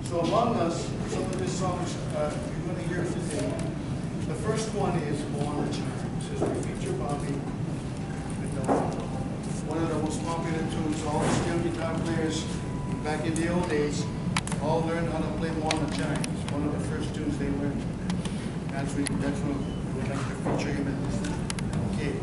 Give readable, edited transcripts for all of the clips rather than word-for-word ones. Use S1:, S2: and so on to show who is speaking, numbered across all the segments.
S1: So among us, some of the songs you're going to hear today. The first one is Moana Chimes. As we feature Bobby with one of the most popular tunes. All the steel guitar players back in the old days all learned how to play Moana Chimes. One of the first tunes they learned. That's what we'd like to feature him in this. Okay.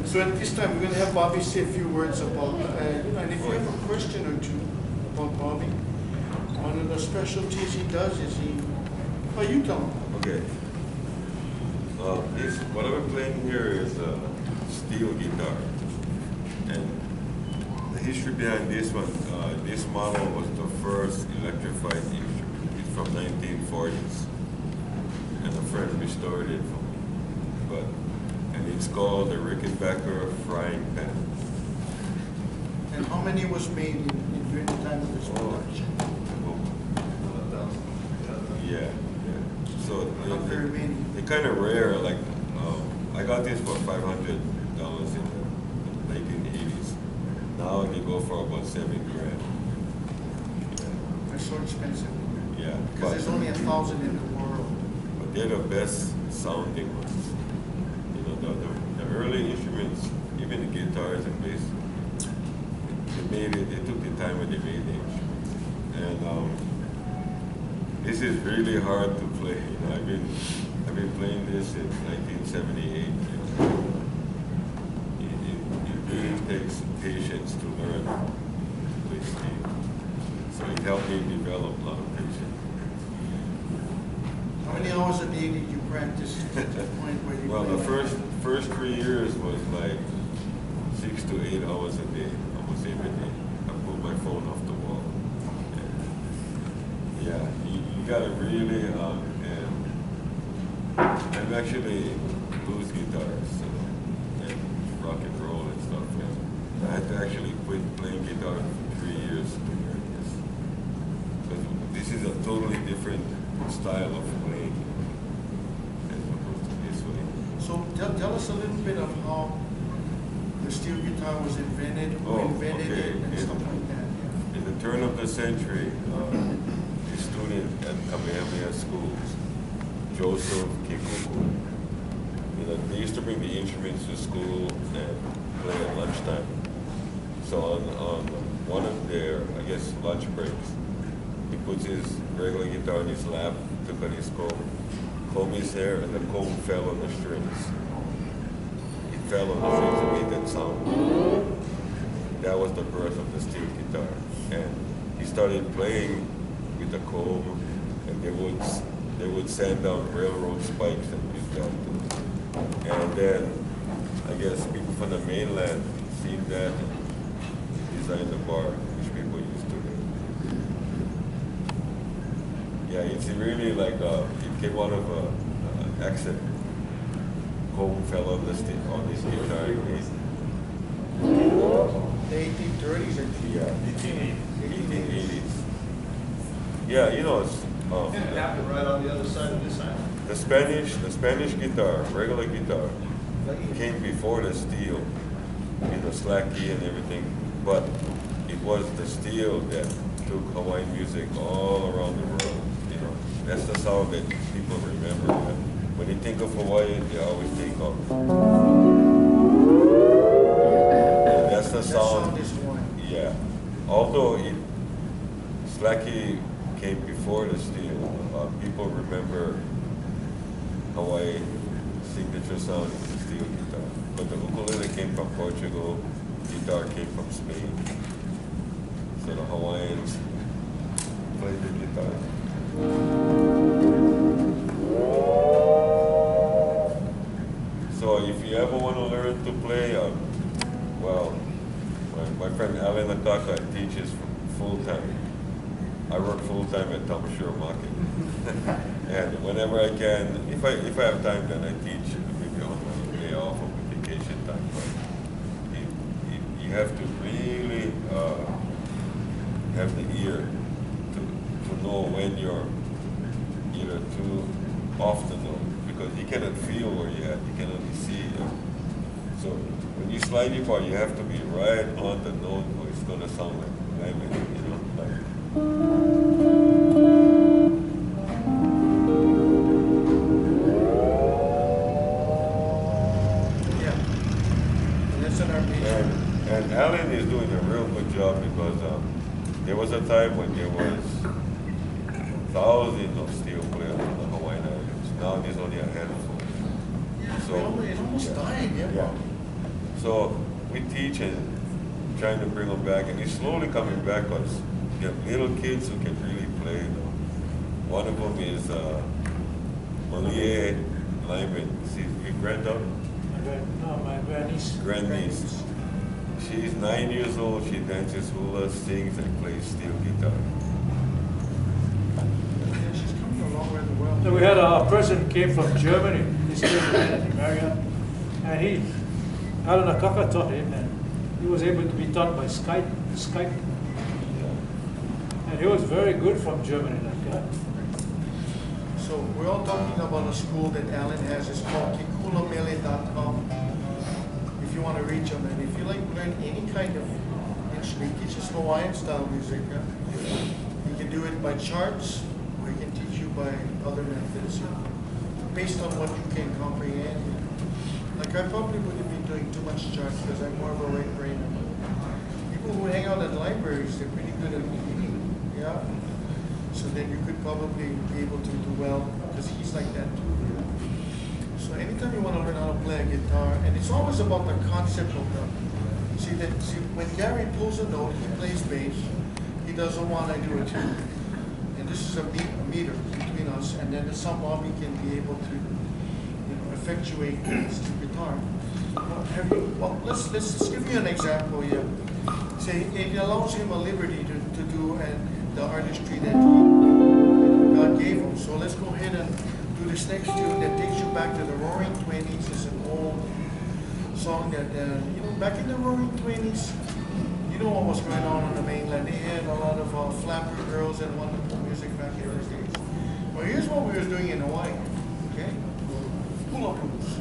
S1: So at this time, we're going to have Bobby say a few words about, and if you have a question or two about Bobby, one of the specialties he does is oh, you tell him.
S2: Okay. What I'm playing here is a steel guitar. And the history behind this one, this model was the first electrified instrument. It's from 1940s. And a friend restored it for me. And it's called the Rickenbacker frying pan.
S1: And how many was made during the time of this production?
S2: Yeah. So
S1: not very many.
S2: They're kind of rare. Like I got this for $500 in the 1980s. Now they go for about $7 grand.
S1: They're so expensive.
S2: Yeah.
S1: Because there's only 1,000 in the world.
S2: But they're the best sounding ones. You know, the early instruments, even the guitars and bass, they took the time when they made the instruments. And this is really hard to play. You know, I've been playing this since 1978. You know. It really takes patience to learn to play steel. So it helped me develop a lot of patience.
S1: many hours a day did you practice to the point where you
S2: Well, the
S1: play?
S2: first 3 years was like 6 to 8 hours a day, almost every day. I pulled my phone off the wall. And yeah, you gotta really, and I'm actually blues guitarist, so, and rock and roll and stuff. And I had to actually quit playing guitar for 3 years to learn this. But this is a totally different style of playing as opposed to this way.
S1: So tell us a little bit of how the steel guitar was invented, who invented
S2: okay.
S1: it, and stuff like that.
S2: In the turn of the century, a student at Kamehameha schools, Joseph Kikuku, they used to bring the instruments to school and play at lunchtime. So on one of their, I guess, lunch breaks, he puts his regular guitar in his lap, took out his comb his hair, and the comb fell on the strings. It fell on the strings and made that sound. That was the birth of the steel guitar. And he started playing with the comb, and they would sand down railroad spikes and use that too. And then, I guess people from the mainland seen that and designed the bar, which people use today. Yeah, it's really like, it came out of an accident. Comb fell on this guitar.
S1: The 1830s,
S2: Yeah, 1880s. Yeah, it's,
S3: And it happened right on the other side of this island.
S2: the Spanish guitar, regular guitar, came before the steel, slacky and everything, but it was the steel that took Hawaiian music all around the world, That's the sound that people remember. When you think of Hawaii, they always think of. That's the sound.
S1: That sound is one.
S2: Yeah. Although slacky came before the steel, people remember Hawaii signature sound is the steel guitar. But the ukulele came from Portugal, guitar came from Spain. So the Hawaiians played the guitar. So if you ever want to learn to play, my friend Alan Ataka teaches full-time. I work full-time at Tamashiro Market. And whenever I can, if I have time, then I teach maybe on my day off or vacation time. But you have to really have the ear to know when you're either too off the note, because you cannot feel where you're at, you can only see. So when you slide your bar, you have to be right on the note where it's going to sound like lemon, like. And Alan is doing a real good job, because there was a time when there was thousands of steel players on the Hawaiian Islands. Now there's only a handful. So
S1: It almost died,
S2: yeah. So we teach and trying to bring them back, and it's slowly coming back, because you have little kids who can really play. One of them is Malia Lyman. She's your granddaughter?
S4: No, my grandniece.
S2: Grandniece. She's 9 years old. She dances hula, sings, and plays steel guitar.
S1: Yeah, she's coming from all over the world.
S4: So we had a person came from Germany. He's still in America, and Alan Akaka taught him, and he was able to be taught by Skype. And he was very good from Germany, that guy.
S1: So we're all talking about a school that Alan has. It's called kikulamele.com. If you want to reach him, and if you like to learn any kind of instrument, he teaches Hawaiian style music. You can do it by charts, or he can teach you by other methods, based on what you can comprehend. Like I probably wouldn't be doing too much charts because I'm more of a right brainer. People who hang out at libraries, they're pretty good at reading. Yeah. So then you could probably be able to do well, because he's like that too. So anytime you want to learn how to play a guitar, and it's always about the concept of see when Gary pulls a note, he plays bass, he doesn't want to do it too. And this this is a meter between us, and then the sub Bobby can be able to, effectuate this guitar. Well, let's give you an example here. Say it allows him a liberty to do the artistry that God gave him. So let's go ahead and do this next tune that takes you back to the Roaring 20s. It's an old song that back in the Roaring 20s, you know what was going on the mainland. They had a lot of flapper girls and wonderful music back in those days. Well, here's what we were doing in Hawaii. Okay, hula blues.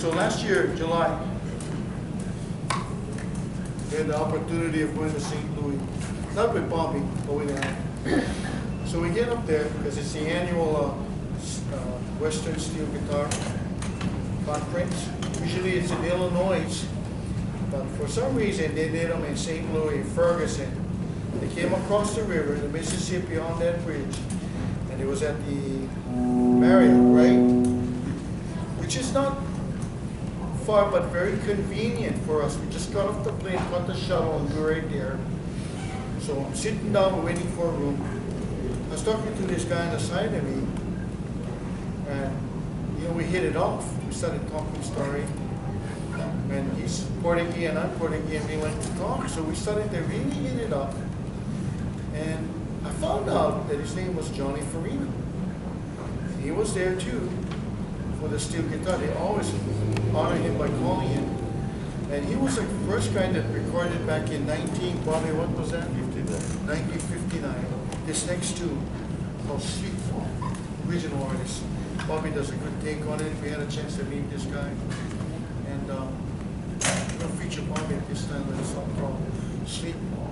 S1: So last year, July, we had the opportunity of going to St. Louis, not with Bobby, but with Anna. So we get up there because it's the annual Western Steel Guitar Conference. Usually it's in Illinois, but for some reason they did them in St. Louis, Ferguson. They came across the river, the Mississippi, on that bridge, and it was at the Marriott, right? Which is not far, but very convenient for us. We just got off the plane, got the shuttle, and we were right there. So I'm sitting down, waiting for a room. I was talking to this guy on the side of me, and we hit it off. We started talking story, and he's Portuguese and I'm Portuguese, and we went to talk. So we started to really hit it up, and I found out that his name was Johnny Farina. He was there too, for the steel guitar. They always honor him by calling him. And he was the first guy that recorded back in Bobby, what was that? 1959. This next tune called Street Fall, original artist. Bobby does a good take on it. We had a chance to meet this guy. And we're going to feature Bobby at this time with a song called Street Fall.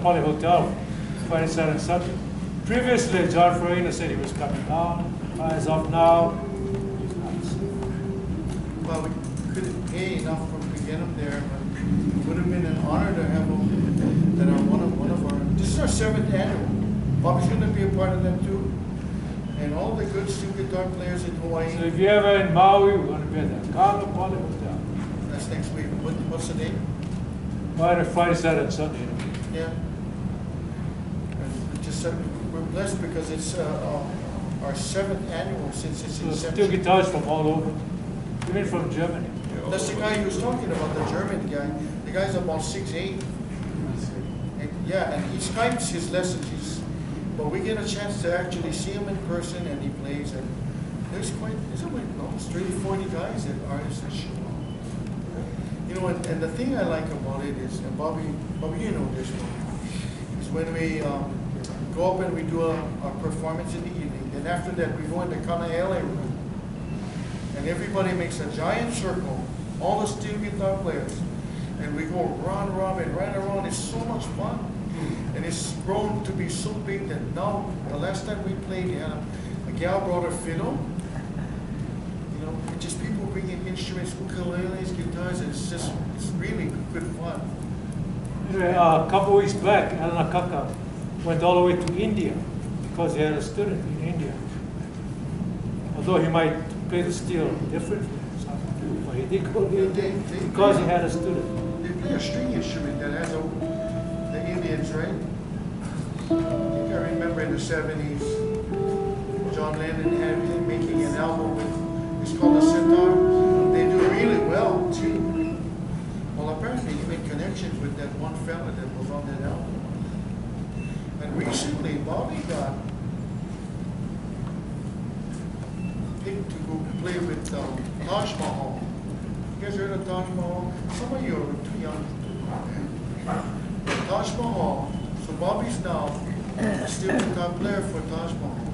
S4: Hotel, Friday, Saturday, and Sunday. Previously, John Farina said he was coming down. As of now, he's not.
S1: Well, we couldn't pay enough to get him there, but it would have been an honor to have him at one of our. This is our 7th annual. Bobby's going to be a part of that too, and all the good steel guitar players in Hawaii.
S4: So if you're ever in Maui, we're going to be at the KaipO Hotel.
S1: That's next week. What's the date?
S4: Friday, Saturday, and Sunday.
S1: Yeah. We're blessed because it's our 7th annual since its
S4: So
S1: inception.
S4: steel guitars from all over, even from Germany.
S1: That's the guy he was talking about, the German guy. The guy's about 6'8". And yeah, and he Skypes his lessons. But we get a chance to actually see him in person, and he plays. And there's it's 30, 40 guys that artists that show up. You know, and the thing I like about it is, and Bobby, you know this one, is when we go up and we do a performance in the evening. Then after that, we go in the Kanaele room, and everybody makes a giant circle, all the steel guitar players, and we go round robin, right around. It's so much fun, and it's grown to be so big that now, the last time we played, we had a gal brought a fiddle. You know, it's just people bringing instruments, ukuleles, guitars, and it's really good fun.
S4: Anyway, a couple weeks back, Alana Kaka went all the way to India because he had a student in India. Although he might play the steel differently, but he did go to India because he had a student.
S1: They play a string instrument that has the Indians, right? I think I remember in the 70s, John Lennon had him making an album with, it's called the Sitar. They do really well too. connections with that one fella that was on that album. And recently, Bobby got picked to go play with Taj Mahal. You guys heard of Taj Mahal? Some of you are too young. Taj Mahal. So Bobby's now still the top player for Taj Mahal.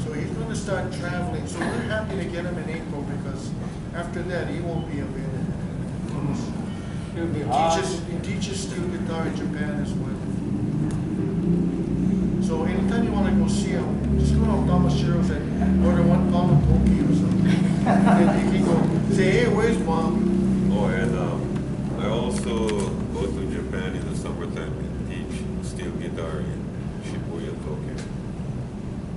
S1: So he's going to start traveling. So we're happy to get him in April because after that he won't be available.
S4: It'll be hard.
S1: He teaches steel guitar in Japan as well. So anytime you want to go see him, just go to Tamashiro's and order 1 pound of poke or something. And you can go say, hey, where's Mom?
S2: Oh, and I also go to Japan in the summertime and teach steel guitar in Shibuya, Tokyo.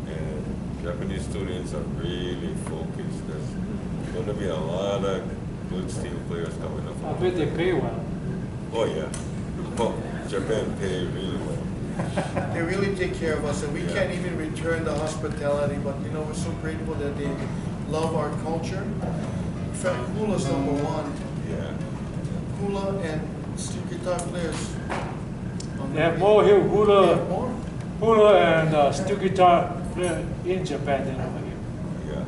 S2: And Japanese students are really focused. There's going to be a lot of good steel players coming up.
S4: I bet they pay well.
S2: Oh, yeah. Oh, Japan pay really well.
S1: They really take care of us, and we can't even return the hospitality, but you know, we're so grateful that they love our culture. In fact, Hula's #1.
S2: Yeah.
S1: Hula and steel guitar players.
S4: They have more here,
S1: They have more.
S4: hula and steel guitar player in Japan than over here.
S2: Yeah.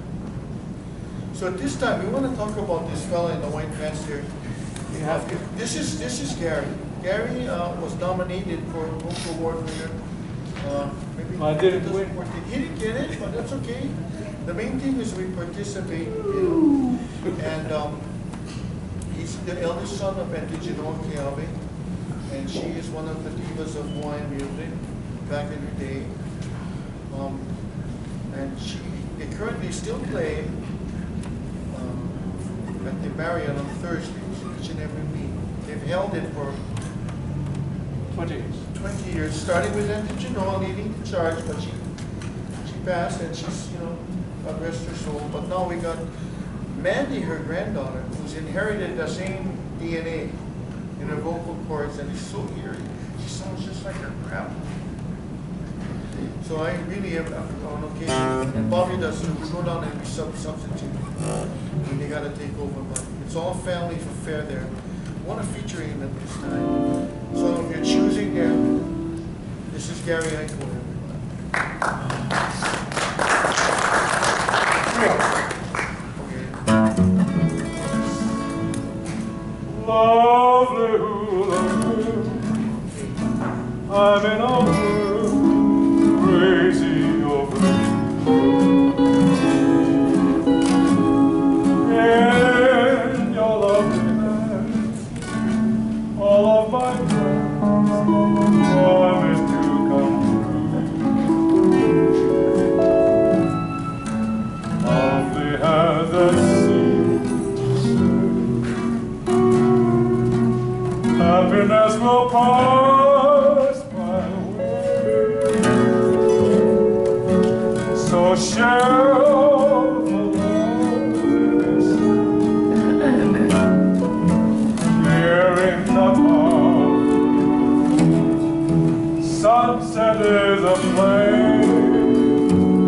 S1: So at this time, we want to talk about this fella in the white pants here.
S4: We have to.
S1: This is Gary. Gary was nominated for a Vocal Award winner. Maybe
S4: I didn't win.
S1: He didn't get it, but that's okay. The main thing is we participate, you know. And he's the eldest son of Indigenoa Keawe, and she is one of the divas of Hawaiian music back in the day. And they currently still play at the Marriott on Thursdays, each and every week. They've held it for
S4: 20 years.
S1: 20 years, starting with Indigenoa leading the charge, but she passed and she's, you know, God rest her soul. But now we got Mandy, her granddaughter, who's inherited the same DNA in her vocal cords, and it's so eerie. She sounds just like her grandma. So I really have, on occasion, and Bobby does too, we go down and we substitute when they got to take over, but it's all family affair there. I want to feature him at this time. So if you're choosing him, this is Gary AIKO, everybody.
S4: Lovely hula girl, I'm in a world crazy over you. In your loveliness, all of my plans promise to come true. Lovely has that seemed to say, happiness will pass my way. So share the loneliness here in the park. Sunset is a flame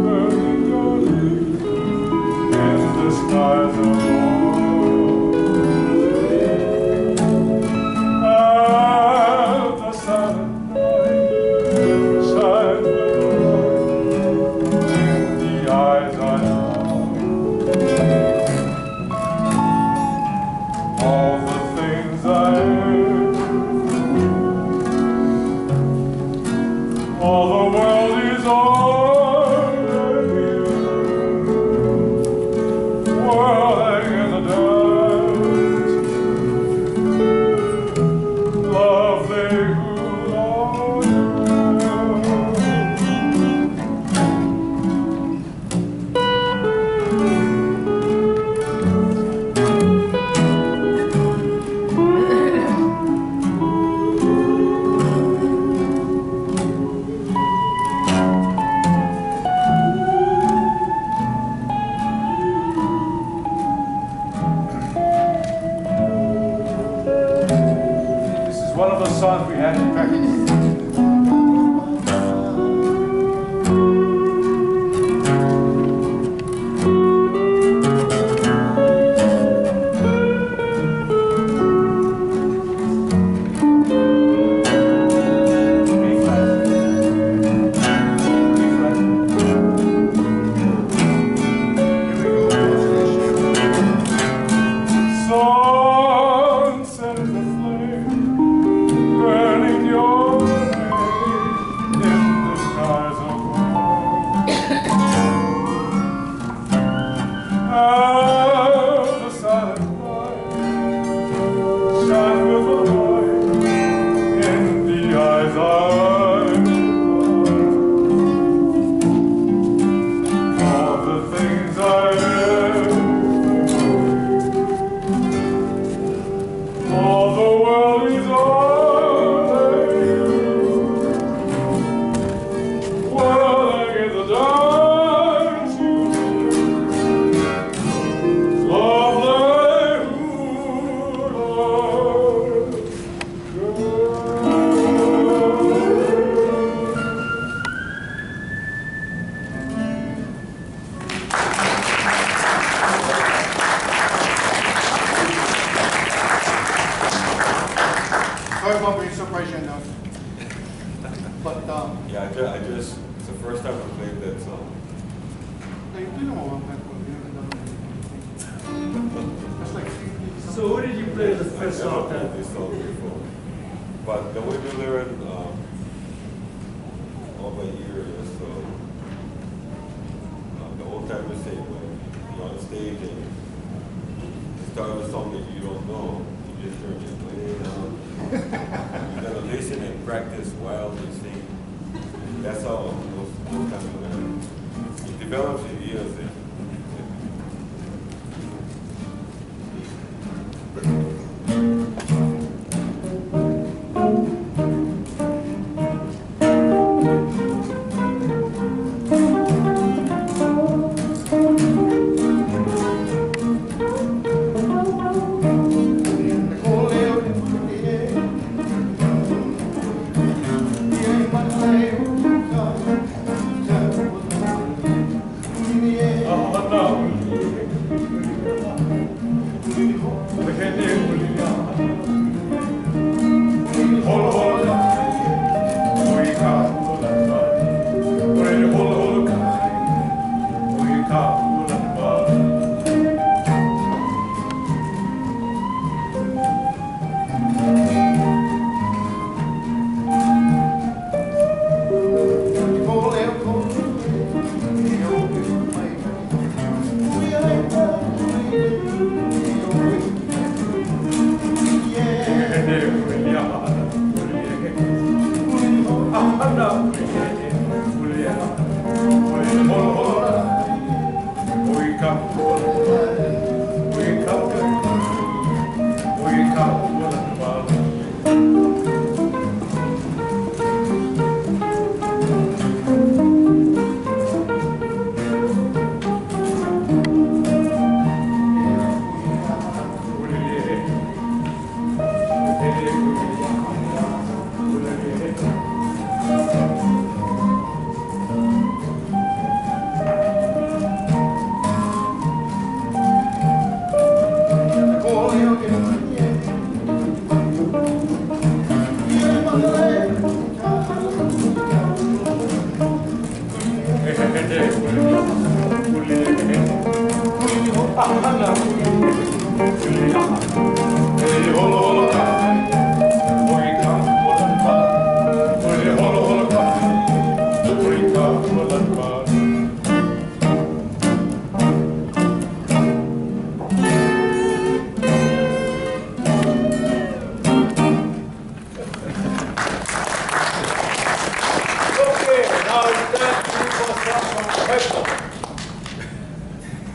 S4: burning your leaves in the skies above. Songs we had in practice.
S5: world is only you. Well, I get the dance lovely moonlight.
S1: Sorry about being surprised right now. But,
S2: Yeah, I just, it's the first time I played that song.
S1: you did them a long time ago. You haven't done anything. That's like
S4: So who did you play the
S2: I
S4: first
S2: never
S4: song?
S2: played this song before. But the way we learned over a year or so, the old timers say when you're on stage and you start a song that you don't know, you just turn it way down. You gotta listen and practice while you sing. That's how most times you learn. It develops in years.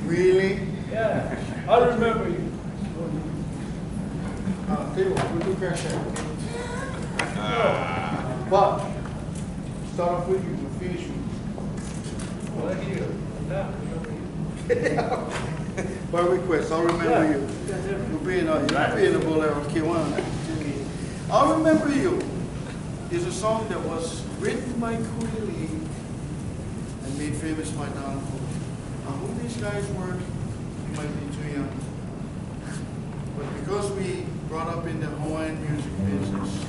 S1: Really?
S4: Yeah, I remember you.
S1: Tell you what, we'll do fair share. But, start off with you, we'll finish you.
S4: Well, here. Yeah, remember you.
S1: By request, I'll remember you. You'll be in a bolero, K1. I'll Remember You is a song that was written by Cootie Lee and made famous by Don Ho. Now, who these guys were, you might be too young. But because we brought up in the Hawaiian music business,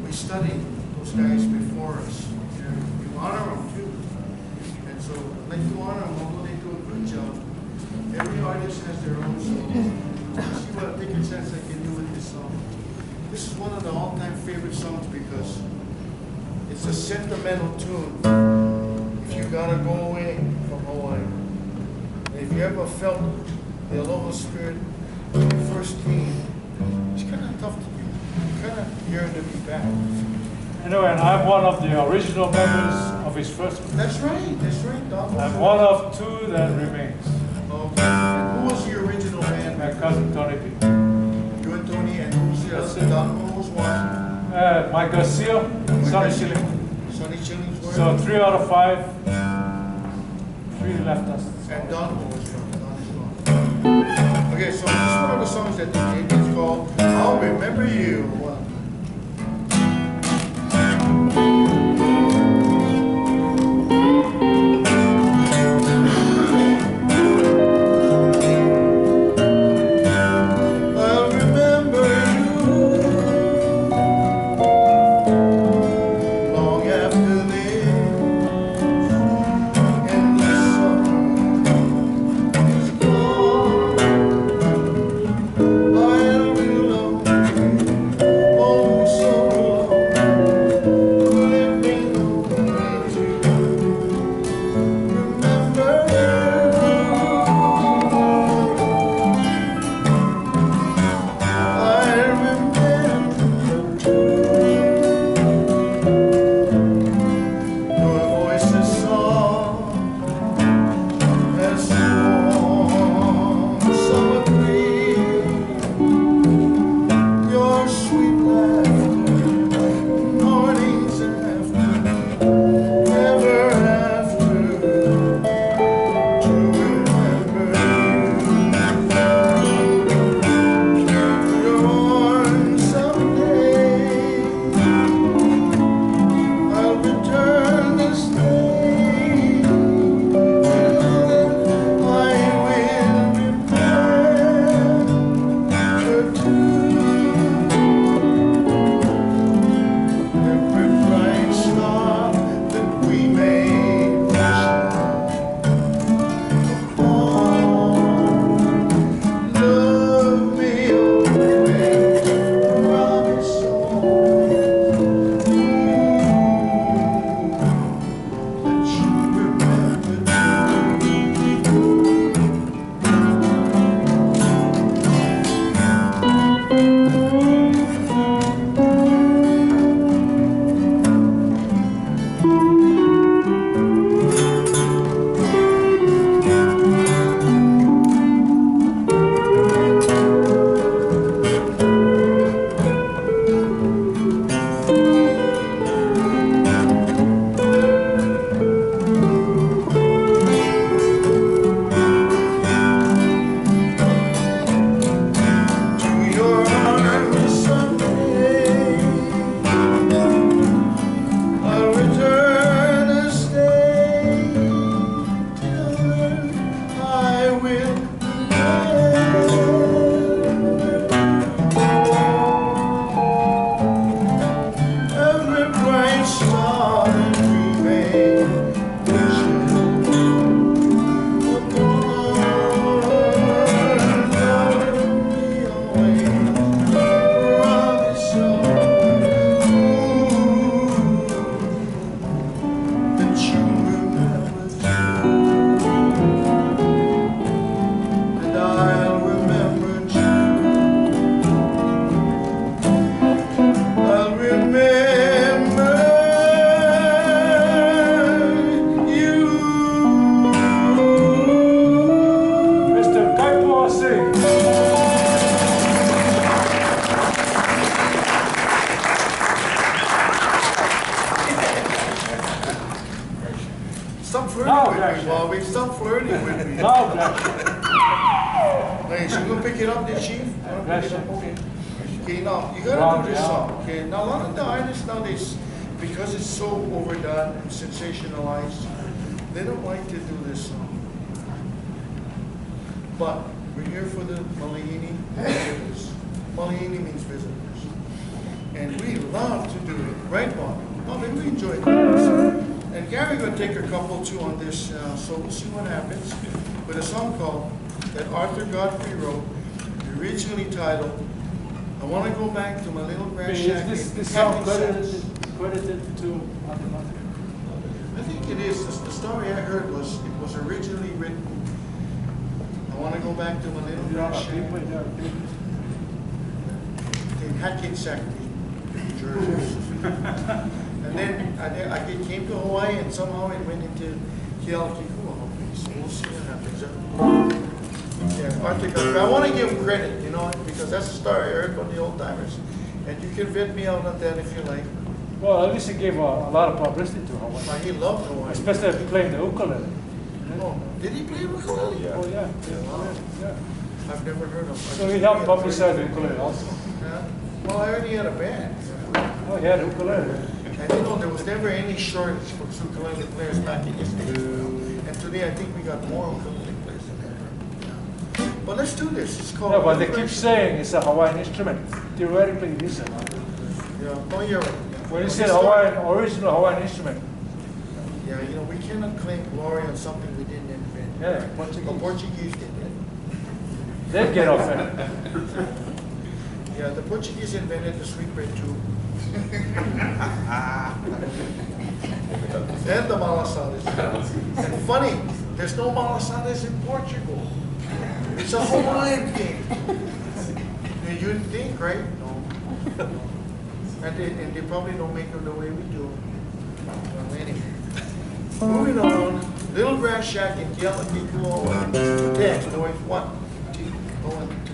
S1: we studied those guys before us. We honor them too. And so I'd like to honor them, although they do a good job. Every artist has their own song. Let's see what I take a chance I can do with this song. This is one of the all-time favorite songs because it's a sentimental tune. If you gotta go away from Hawaii, and if you ever felt the aloha spirit when you first came, it's kind of tough to do. You kind of yearn to be back.
S4: Anyway, and I'm one of the original members of his first group.
S1: That's right, Doc.
S4: I'm one of two that remains.
S1: Okay. And who was the original band?
S4: My cousin Tony B.
S1: You and Tony, and who's the
S4: That's Mike Garcia, Sonny Schilling.
S1: Sonny Chilling's word.
S4: So 3 out of 5. 3 left us.
S1: And Don was gone. Don is gone. Okay, so this is one of the songs that they gave me. It's called I'll Remember You. Stop flirting with me, Bobby. Stop flirting with me.
S4: No, bless
S1: Hey, so you gonna pick it up, the chief?
S4: Bless you.
S1: Okay, now you gotta do this song. Okay, now a lot of the artists nowadays, because it's so overdone and sensationalized, they don't like to do this song. But we're here for the Malihini visitors. Malihini means visitors, and we love to do it, right, Bobby? Bobby, we enjoy it. And Gary's gonna take a couple too on this, so we'll see what happens. With a song called that Arthur Godfrey wrote, originally titled "I Want to Go Back to My Little Grass Shack."
S4: Is this
S1: in
S4: song
S1: Kansas.
S4: credited to Arthur Godfrey?
S1: I think it is. The story I heard was it was originally written. I want to go back to my little grass shack in Hackensack, New Jersey. And then I came to Hawaii, and somehow it went into Kealakekua. So we'll see what happens. Yeah, Arthur Godfrey. I want to give him credit, you know, because that's the story I heard from the old timers. And you can vet me out on that if you like.
S4: Well, at least he gave a lot of publicity to Hawaii,
S1: But he loved Hawaii.
S4: especially playing the ukulele.
S1: Oh, did he play ukulele?
S2: Yeah.
S4: Oh, yeah. Yeah.
S1: I've never heard of him.
S4: So he helped publicize the ukulele also.
S1: Yeah. Well, I heard he had a band.
S4: Oh, he had ukulele.
S1: And you know, there was never any shortage for ukulele players back in his day. And today I think we got more ukulele players than ever. Yeah. But let's do this. It's called.
S4: Yeah, but they keep saying it's a Hawaiian instrument. Theoretically, it isn't.
S1: Yeah. Oh, you're right.
S4: When you say Hawaiian, original Hawaiian instrument,
S1: Yeah, you know, we cannot claim glory on something we didn't invent.
S4: yeah,
S1: The
S4: Portuguese.
S1: Portuguese did it.
S4: They get offended.
S1: Yeah, the Portuguese invented the sweetbread too. And the malasades. And funny, there's no malasades in Portugal. It's a Hawaiian thing. You'd think, right? No. And they probably don't make them the way we do. Well, anyway. Moving on, Little Grass Shack in Kealakekua. Next, noise 1, 2, 1,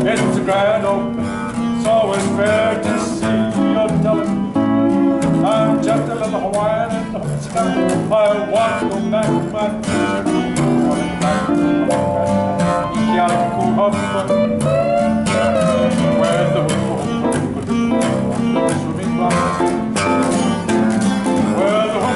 S5: It's a grand opening, so it's fair to see your telling. I'm just a little Hawaiian in the sky. I want to go back to my where the swimming where the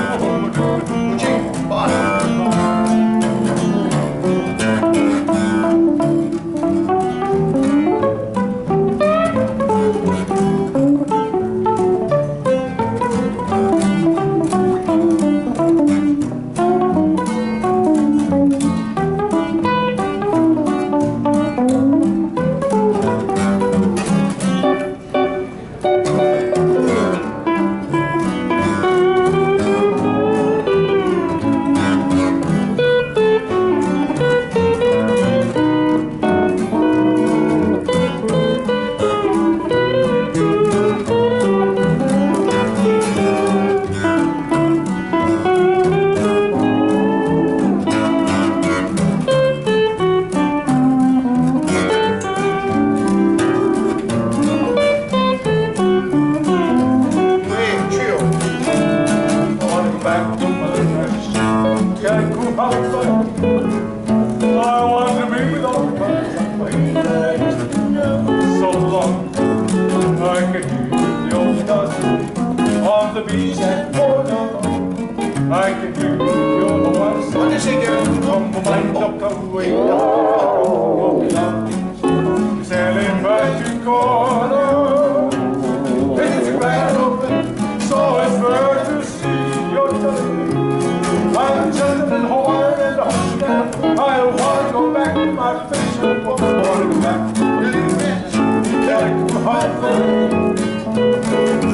S5: sailing back to corner. It's a grand open, so it's fair to see your telling. I'm just a little Hawaiian and I want to go back to my face. I want to go back to the rich.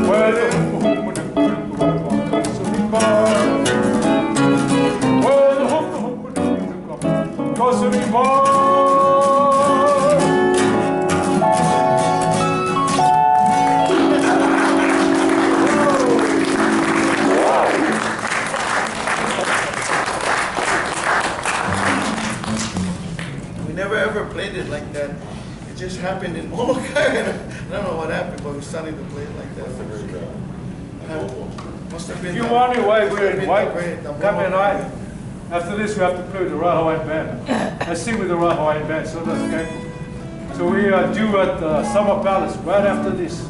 S5: Where the goes to be born.
S1: just happened in Molokai. I don't know what happened, but we started to play it like that. Must have been.
S4: If you wonder why we're in white,
S1: the
S4: come and I.
S1: Molokai.
S4: After this, we have to play with the Royal Hawaiian Band. I sing with the Royal Hawaiian Band, so does KAIPO. So we are due at Summer Palace right after this.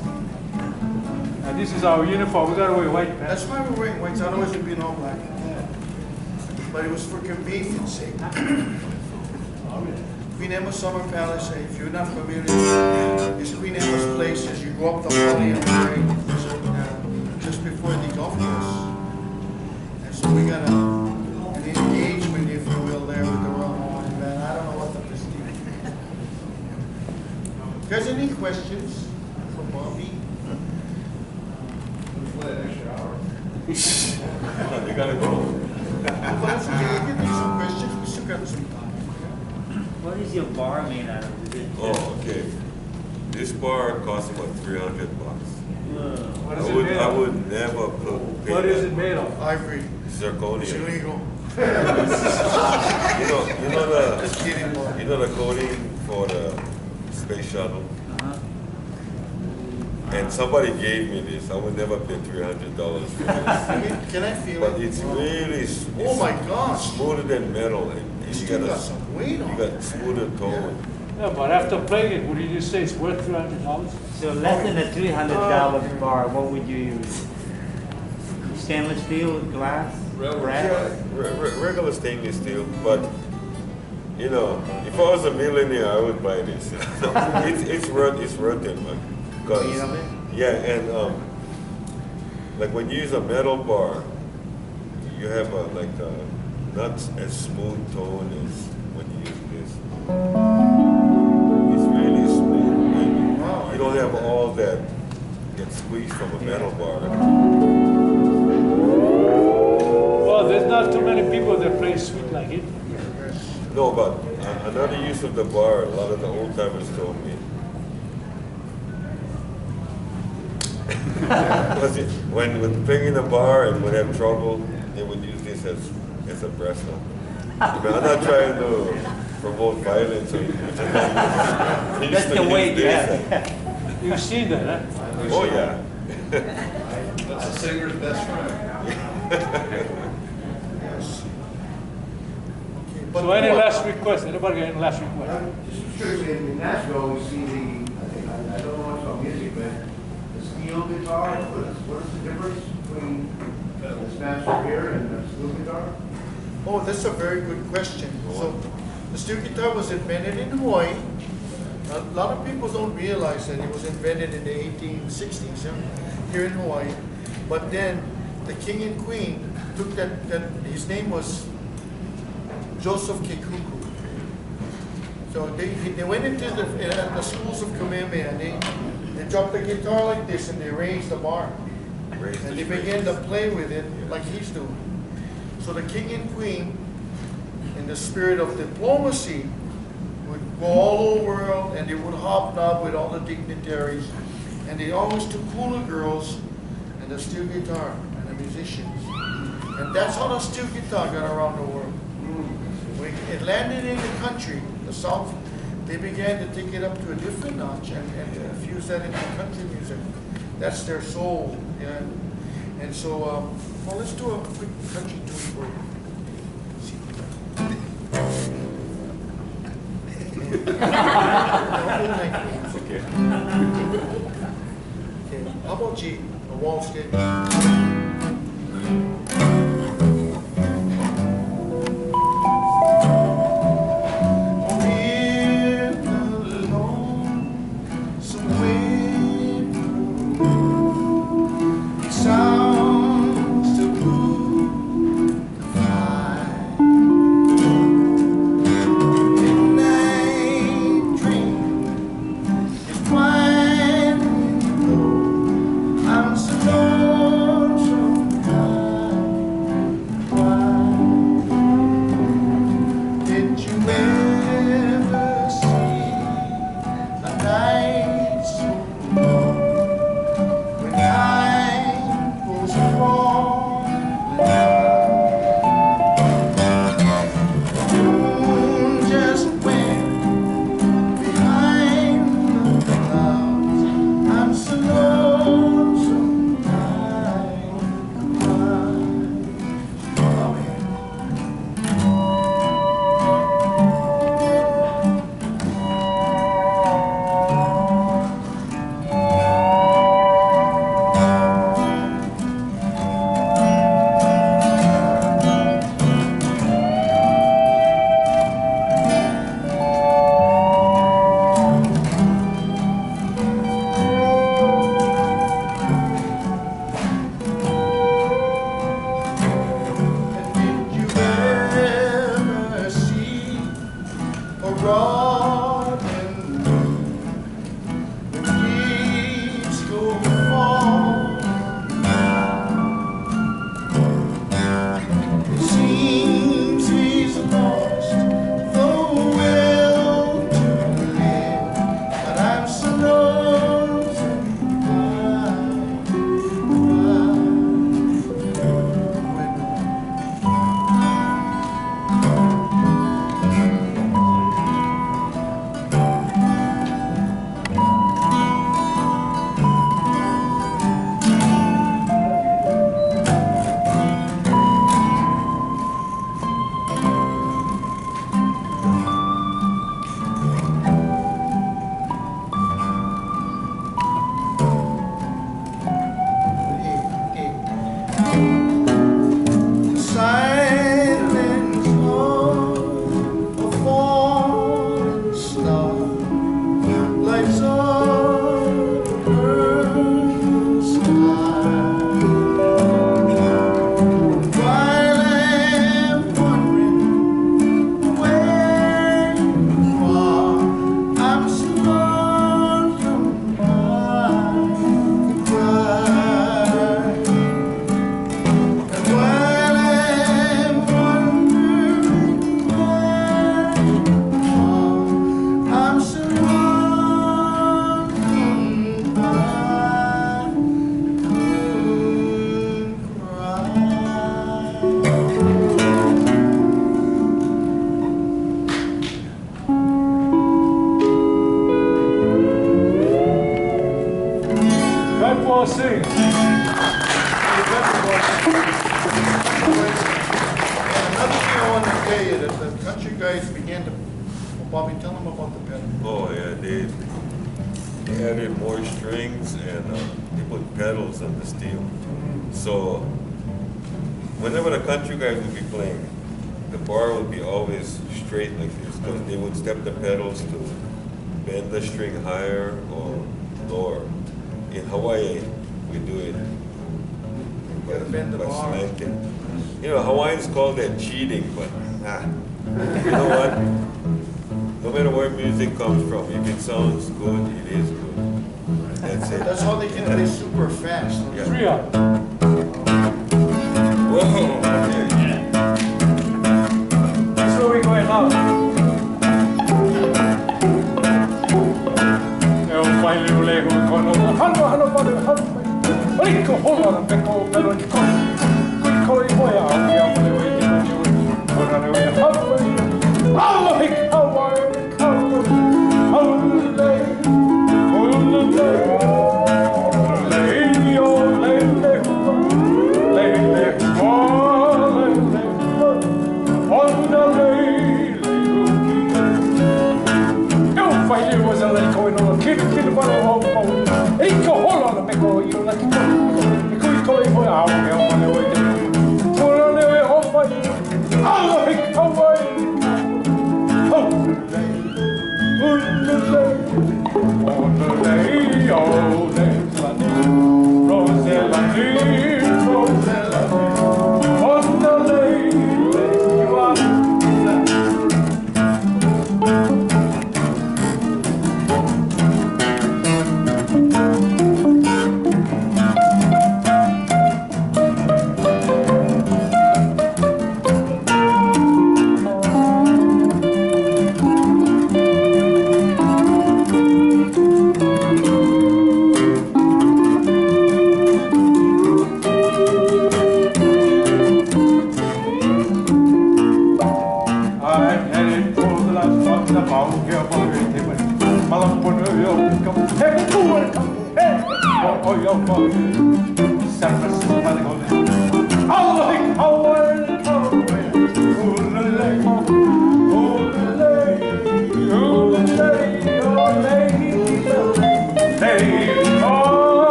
S4: And this is our uniform. We gotta wear white pants.
S1: That's why we're wearing whites. Otherwise, we'd be all black. But it was for convenience sake. Queen Emma's Summer Palace, if you're not familiar, it's Queen Emma's place as you go up the valley and just before the golf course. And so we got an engagement, if you will, there with the Royal Hawaiian Band. I don't know what the prestige is. If there's any questions for Bobby?
S3: Play an extra hour.
S2: You gotta go.
S1: But it's okay, we can take some questions. We still got some time.
S6: What is your bar made out of? Is it
S2: Oh, okay. This bar costs about $300.
S4: What is it made
S2: I
S4: of?
S2: would never pay
S4: What is
S2: that.
S4: it made of?
S1: Ivory. It's
S2: Zirconia.
S1: illegal.
S2: You know
S1: Just kidding, Bob.
S2: the coating for the space shuttle? And somebody gave me this. I would never pay $300 for this.
S1: Can I feel
S2: But
S1: it?
S2: it's really
S1: Oh my gosh.
S2: smoother than metal, and
S1: You
S2: you
S1: still got
S2: got
S1: some weight on
S2: you
S1: it.
S2: got smoother tone.
S4: Yeah, but after playing it, would you just say it's worth $300?
S6: so less than a $300 bar? What would you use? Stainless steel, glass, brass?
S2: Regular stainless steel, but you know, if I was a millionaire, I would buy this. it's worth it, man.
S6: Weight of it?
S2: Yeah, and like when you use a metal bar, you have not as smooth tone as when you use this. It's really smooth. And you don't have all that gets squeezed from a metal bar.
S4: Well, there's not too many people that play sweet like it.
S2: No, but another use of the bar, a lot of the old timers told me. when playing in a bar and would have trouble, they would use this as a breath. I'm not trying to promote violence or
S6: That's the way, yeah.
S4: You've seen that, huh?
S2: Oh yeah.
S3: That's a singer's best friend.
S4: So any last request? Anybody got any last request?
S7: Just curious, in Nashville, we see I don't know much about music, but the steel guitar, what is the difference between the Smasher here and the steel guitar?
S1: Oh, that's a very good question. So, the steel guitar was invented in Hawaii. A lot of people don't realize that it was invented in the 1860s here in Hawaii. But then, the king and queen took that his name was Joseph Kekuku. So they went into the schools of Kamehameha and they dropped the guitar like this and they raised the bar. And they began to play with it like he's doing. So the king and queen, in the spirit of diplomacy, would go all over the world and they would hobnob with all the dignitaries. And they always took cooler girls and the steel guitar and the musicians. And that's how the steel guitar got around the world. When it landed in the country, the South, they began to take it up to a different notch and fuse that into country music. That's their soul. Yeah. And so, well, let's do a quick country tune for you.
S2: Okay.
S1: Okay. How about G, a waltz game?
S5: sing.
S1: Another thing I want to tell you, that the country guys began to, well, Bobby, tell them about the pedal.
S2: Oh yeah, they added more strings and they put pedals on the steel. So whenever the country guys would be playing, the bar would be always straight like this because they would step the pedals to bend the string higher or lower. In Hawaii, we do it
S1: Gotta bend the
S2: by
S1: bar.
S2: slanting. You know, Hawaiians call that cheating, but you know what? No matter where music comes from, if it sounds good, it is good. That's it.
S1: That's how they can play super fast.
S2: Yeah.
S4: 3 up.
S2: Whoa! Yeah.
S4: That's where we're going now.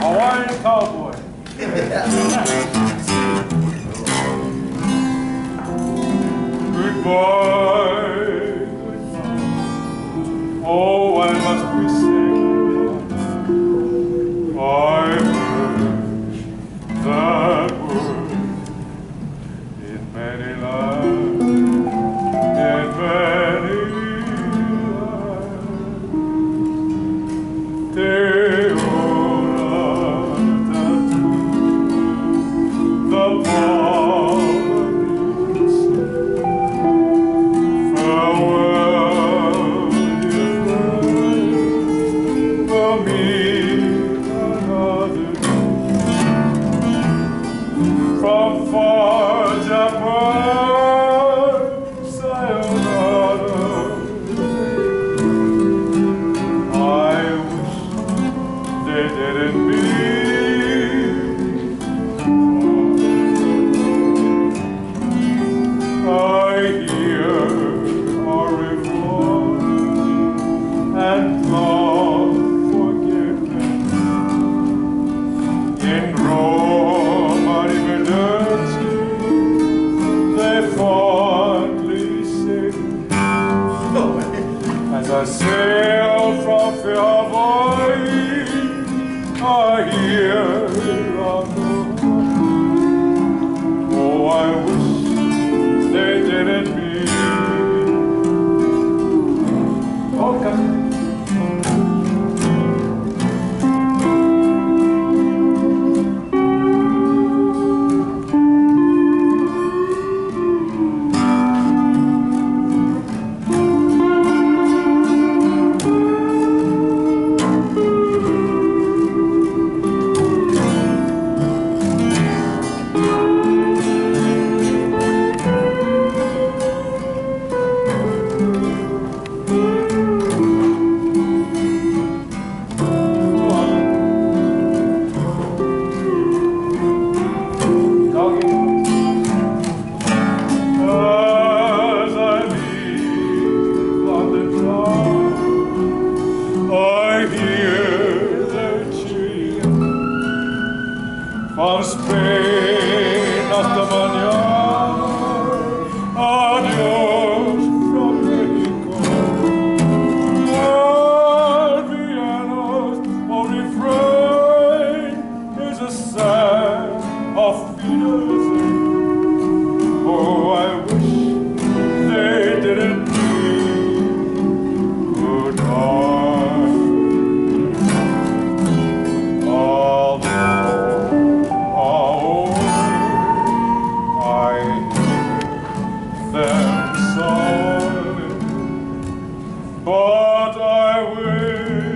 S5: Hawaiian cowboy. Goodbye. Oh, why must we say I wish that word in many lives, in many lives. The from far Japan, sayonara. say Hawaii, I hear a oh, I wish they didn't mean. Okay. As I leave London town, I hear the cheer from Spain hasta mañana. Adios from Mexico. Al piano's only refrain is a sigh of Wiedersehen. Oh, I wish they didn't mean goodbye. Although I hear them sigh, but I wish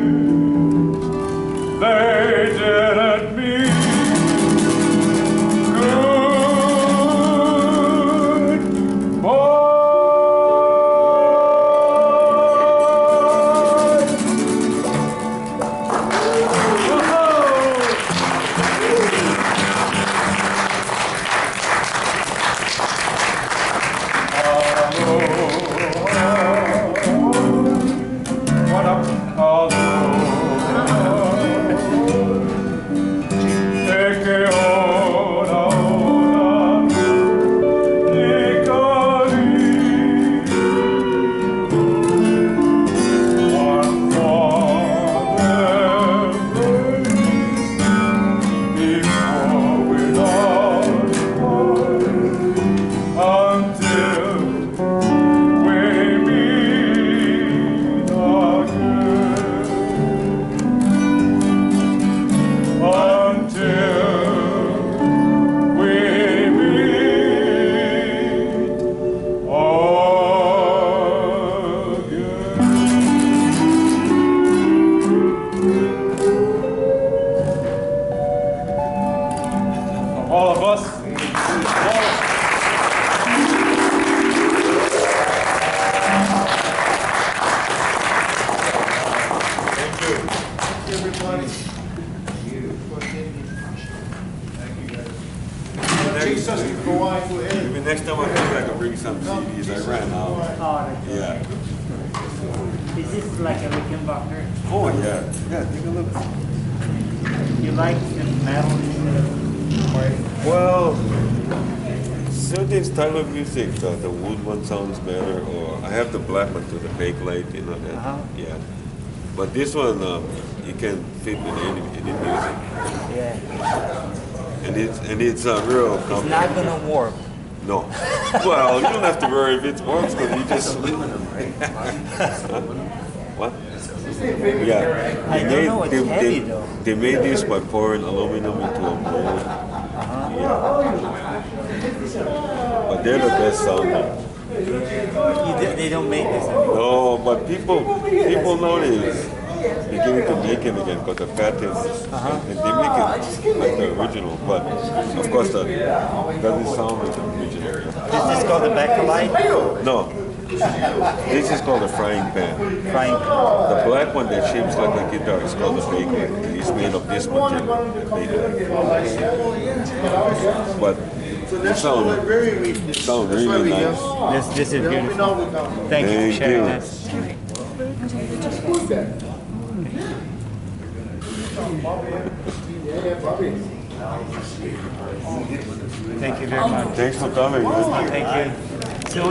S5: they didn't mean all of us.
S1: Everybody. Chase us to Hawaii for
S2: Maybe
S1: Ed.
S2: next time I come back, I'll bring some CDs. I ran out.
S6: Oh,
S2: Yeah.
S6: is this like a Rickenbacker?
S2: Oh, yeah. Yeah, take a look.
S6: You like the metal instead of white?
S2: Well, certain style of music, the wood one sounds better, or I have the black one to the bakelite, you know that. Yeah. But this one, you can fit with any music,
S6: Yeah.
S2: and it's a real.
S6: It's not gonna warp.
S2: No. Well, you don't have to worry if it works, because you just. What? Yeah.
S6: I don't know, it's heavy though.
S2: They made this by pouring aluminum into a mold. Yeah. But they're the best sounding.
S6: They don't make this anymore.
S2: No, but people nowadays beginning to make it again because the patents and they make it like the original. But of course, that doesn't sound like the original.
S6: Is this called the backlight?
S2: No, this is called a frying pan.
S6: Frying.
S2: The black one that shapes like a guitar is called the bakelite. It's made of this material, the bakelite. But it sounds really nice.
S6: This is beautiful. Thank you for sharing that. Thank you very much.
S2: Thanks for coming, man.
S6: Thank you. So